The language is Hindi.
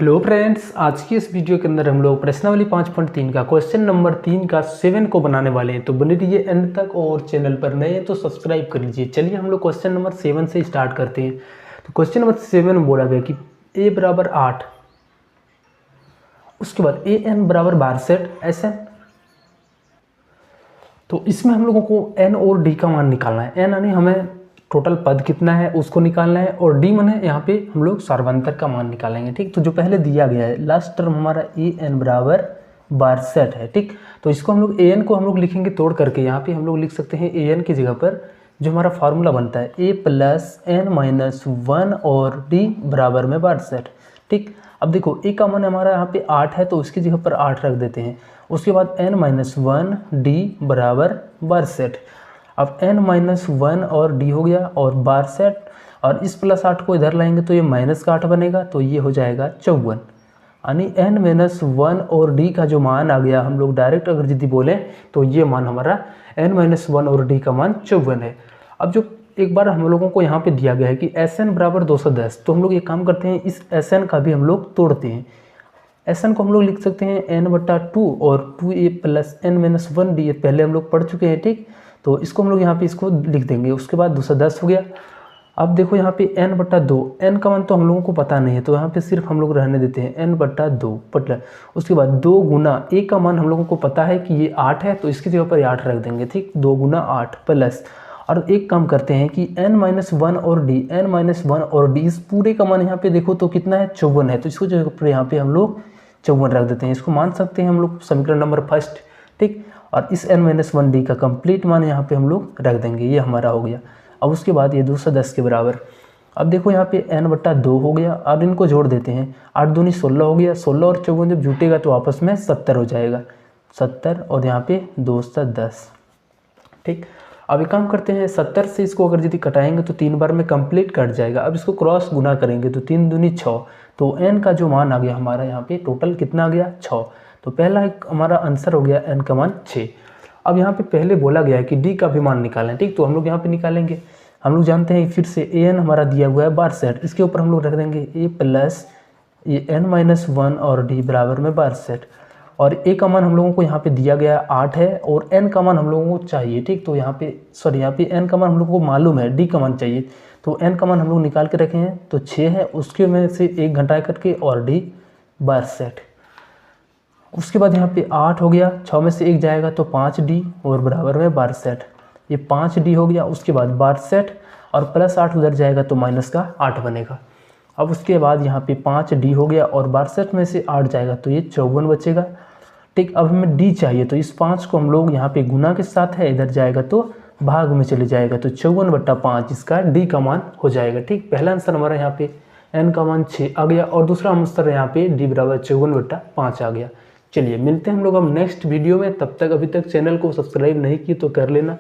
हेलो फ्रेंड्स, आज की इस वीडियो के अंदर हम लोग प्रश्नावली 5.3 का क्वेश्चन नंबर 3 का 7 को बनाने वाले हैं। तो बने रहिए एंड तक और चैनल पर नए हैं तो सब्सक्राइब कर लीजिए। चलिए हम लोग क्वेश्चन नंबर 7 से स्टार्ट करते हैं। तो क्वेश्चन नंबर 7 में बोला गया कि a बराबर 8, उसके बाद a n बराबर 12 सेट Sn। तो इसमें हम लोगों को n और d का मान निकालना है। n यानी हमें टोटल पद कितना है उसको निकालना है, और डी माने यहाँ पे हम लोग सार्वंतर का मान निकालेंगे। ठीक, तो जो पहले दिया गया है लास्ट टर्म हमारा ए एन बराबर 12 सेट है। ठीक, तो इसको हम लोग ए एन को हम लोग लिखेंगे तोड़ करके। यहाँ पे हम लोग लिख सकते हैं ए एन की जगह पर जो हमारा फार्मूला बनता है ए प्लस एन माइनस 1 और डी बराबर में 12 सेट। ठीक, अब देखो ए का मान हमारा यहाँ पे 8 है तो उसकी जगह पर 8 रख देते हैं। उसके बाद एन माइनस 1 डी बराबर 12 सेट। अब n माइनस 1 और d हो गया और 12 सेट, और इस प्लस 8 को इधर लाएंगे तो ये माइनस का 8 बनेगा, तो ये हो जाएगा 54। यानी n माइनस 1 और d का जो मान आ गया, हम लोग डायरेक्ट अगर यदि बोले तो ये मान हमारा n माइनस 1 और d का मान 54 है। अब जो एक बार हम लोगों को यहाँ पे दिया गया है कि Sn बराबर 210, तो हम लोग ये काम करते हैं, इस Sn का भी हम लोग तोड़ते हैं। Sn को हम लोग लिख सकते हैं n/2 और 2a plus n minus 1 d, पहले हम लोग पढ़ चुके हैं। ठीक, तो इसको हम लोग यहाँ पे इसको लिख देंगे। उसके बाद 210 हो गया। अब देखो यहाँ पे n/2, n का मान तो हम लोगों को पता नहीं है तो यहाँ पे सिर्फ हम लोग रहने देते हैं n/2 पटल। उसके बाद 2 गुना a का मान हम लोगों को पता है कि ये 8 है तो इसकी जगह पर 8 रख देंगे। ठीक, 2 गुना 8 प्लस, और एक काम करते हैं कि n माइनस 1 और d, n माइनस 1 और d, इस पूरे का मान यहाँ पे देखो तो कितना है 54 है, तो इसको जगह पर यहाँ पे हम लोग 54 रख देते हैं। इसको मान सकते हैं हम लोग समीकरण नंबर फर्स्ट। ठीक, और इस n माइनस 1d का कंप्लीट मान यहाँ पे हम लोग रख देंगे, ये हमारा हो गया। अब उसके बाद ये 210 के बराबर। अब देखो यहाँ पे n/2 हो गया, और इनको जोड़ देते हैं। 8 दूनी 16 हो गया, 16 और 54 जब जुटेगा तो आपस में 70 हो जाएगा, 70 और यहाँ पे 210। ठीक, अब एक काम करते हैं, 70 से इसको अगर यदि कटाएंगे तो 3 बार में कंप्लीट कट जाएगा। अब इसको क्रॉस गुना करेंगे तो 3 दूनी 6, तो n का जो मान आ गया हमारा यहाँ पे टोटल कितना आ गया 6। तो पहला एक हमारा आंसर हो गया n का मान 6। अब यहाँ पे पहले बोला गया है कि d का भी मान निकालें। ठीक, तो हम लोग यहाँ पे निकालेंगे। हम लोग जानते हैं फिर से an हमारा दिया हुआ है 12 सेट, इसके ऊपर हम लोग रख देंगे a प्लस ये n माइनस 1 और d बराबर में 12 सेट। और a का मान हम लोगों को यहाँ पे दिया गया 8 है और n का मान हम लोगों को चाहिए। ठीक, तो यहाँ पे यहाँ पे n का मान हम लोगों को मालूम है, d का मान चाहिए, तो n का मान हम लोग निकाल के रखे हैं तो 6 है, उसके में से 1 घटा करके और d 12 सेट। उसके बाद यहाँ पे 8 हो गया, 6 में से 1 जाएगा तो 5d और बराबर में 12 सेट, ये 5d हो गया। उसके बाद 12 सेट और प्लस 8 उधर जाएगा तो माइनस का 8 बनेगा। अब उसके बाद यहाँ पे 5d हो गया और 12 सेट में से 8 जाएगा तो ये 54 बचेगा। ठीक, अब हमें d चाहिए तो इस 5 को हम लोग यहाँ पे गुना के साथ है, इधर जाएगा तो भाग में चले जाएगा, तो 54/5 इसका d का मान हो जाएगा। ठीक, पहला आंसर हमारा यहाँ पे n का मान 6 आ गया और दूसरा आंसर यहाँ पे d बराबर 54/5 आ गया। चलिए मिलते हैं हम लोग अब नेक्स्ट वीडियो में, तब तक अभी तक चैनल को सब्सक्राइब नहीं की तो कर लेना।